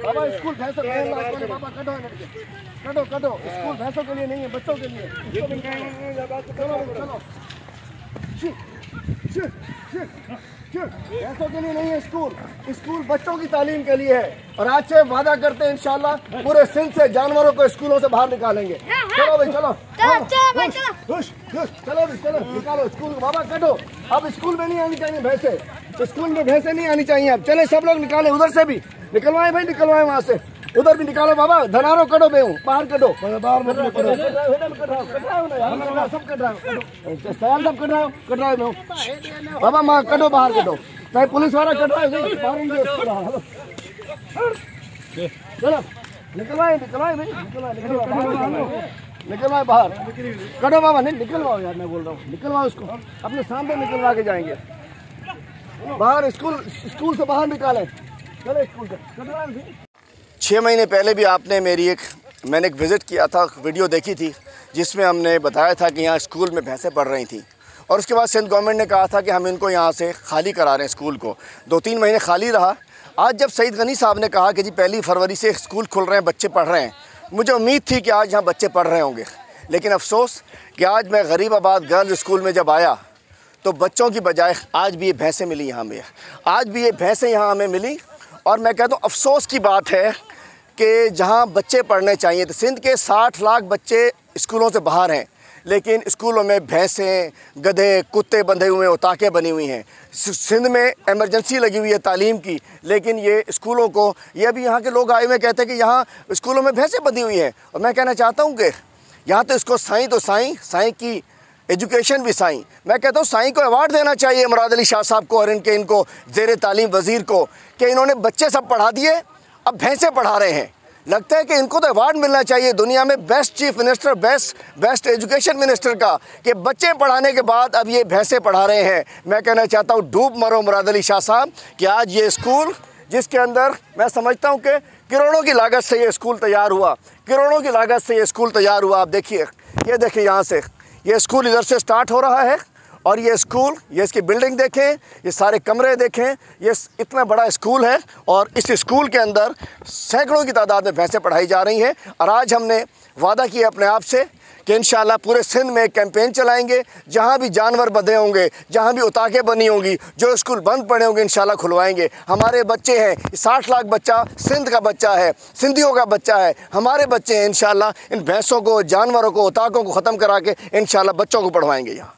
बाबा school भैंसों बाबा कटो कटो, स्कूल भैंसों के लिए नहीं है, बच्चों के लिए। भैंसों के लिए नहीं है स्कूल, स्कूल बच्चों की तालीम के लिए है। और आज से वादा करते हैं इंशाल्लाह पूरे सिंध से जानवरों को स्कूलों से बाहर निकालेंगे। चलो भाई चलो चलो चलो निकालो स्कूल। बाबा कटो, अब स्कूल में नहीं आनी चाहिए भैंसे, स्कूल में भैंसे नहीं आनी चाहिए। अब चले सब लोग निकाले, उधर से भी निकलवाए भाई, निकलवाए वहाँ से, उधर भी निकालो। बाबा धनारो कटो, बे बाहर कटो, बाहर मत कटो, सब कट रहा हो, कट रहा हो बाबा, माँ कटो, बाहर कटो, चाहे पुलिस वाला कट रहा है बाहर। चलो निकलवाए निकलवाए भाई, निकलवाए बाहर, कटो बाबा, नहीं निकलवाओ यार, मैं बोल रहा हूँ निकलवाओ उसको, अपने सामने निकलवा के जाएंगे बाहर। स्कूल से बाहर निकाले, चलो स्कूल से। 6 महीने पहले भी मैंने एक विज़िट किया था, वीडियो देखी थी जिसमें हमने बताया था कि यहाँ स्कूल में भैंसें पढ़ रही थी, और उसके बाद सिंध गवर्नमेंट ने कहा था कि हम इनको यहाँ से खाली करा रहे हैं स्कूल को। 2-3 महीने खाली रहा। आज जब सईद गनी साहब ने कहा कि जी 1 फरवरी से स्कूल खुल रहे हैं, बच्चे पढ़ रहे हैं, मुझे उम्मीद थी कि आज यहाँ बच्चे पढ़ रहे होंगे। लेकिन अफसोस कि आज मैं गरीबाबाद गर्ल्स स्कूल में जब आया तो बच्चों की बजाय आज भी ये भैंसें मिली यहाँ में, आज भी ये भैंसें यहाँ हमें मिली। और मैं कहता हूँ अफसोस की बात है कि जहाँ बच्चे पढ़ने चाहिए थे, सिंध के 60 लाख बच्चे स्कूलों से बाहर हैं, लेकिन स्कूलों में भैंसें, गधे, कुत्ते बंधे हुए, उताके बनी हुई हैं। सिंध में इमरजेंसी लगी हुई है तालीम की, लेकिन ये स्कूलों को, ये अभी यहाँ के लोग आए हुए कहते हैं कि यहाँ स्कूलों में भैंसें बंधी हुई हैं। और मैं कहना चाहता हूँ कि यहाँ तो इसको साईं की एजुकेशन भी साईं, मैं कहता हूँ साईं को अवार्ड देना चाहिए मुराद अली शाह साहब को और इनको ज़ेर तालीम वज़ीर को, कि इन्होंने बच्चे सब पढ़ा दिए, अब भैंसें पढ़ा रहे हैं। लगता है कि इनको तो अवार्ड मिलना चाहिए दुनिया में best chief minister, best education minister का, कि बच्चे पढ़ाने के बाद अब ये भैंसें पढ़ा रहे हैं। मैं कहना चाहता हूँ डूब मरो मुराद अली शाह साहब कि आज ये स्कूल, जिसके अंदर मैं समझता हूँ कि करोड़ों की लागत से ये स्कूल तैयार हुआ, करोड़ों की लागत से ये स्कूल तैयार हुआ। आप देखिए, ये देखिए, यहाँ से ये स्कूल इधर से स्टार्ट हो रहा है, और ये स्कूल, ये इसकी बिल्डिंग देखें, ये सारे कमरे देखें, ये इतना बड़ा स्कूल है, और इस स्कूल के अंदर सैकड़ों की तादाद में भैंसें पढ़ाई जा रही हैं। और आज हमने वादा किया अपने आप से कि इंशाल्लाह पूरे सिंध में एक कैंपेन चलाएंगे, जहाँ भी जानवर बंधे होंगे, जहाँ भी उताके बनी होंगी, जो स्कूल बंद पड़े होंगे, इंशाल्लाह खुलवाएंगे। हमारे बच्चे हैं, 60 लाख बच्चा सिंध का बच्चा है, सिंधियों का बच्चा है, हमारे बच्चे हैं। इंशाल्लाह इन भैंसों को, जानवरों को, उताकों को ख़त्म करा के इंशाल्लाह बच्चों को पढ़वाएंगे यहाँ।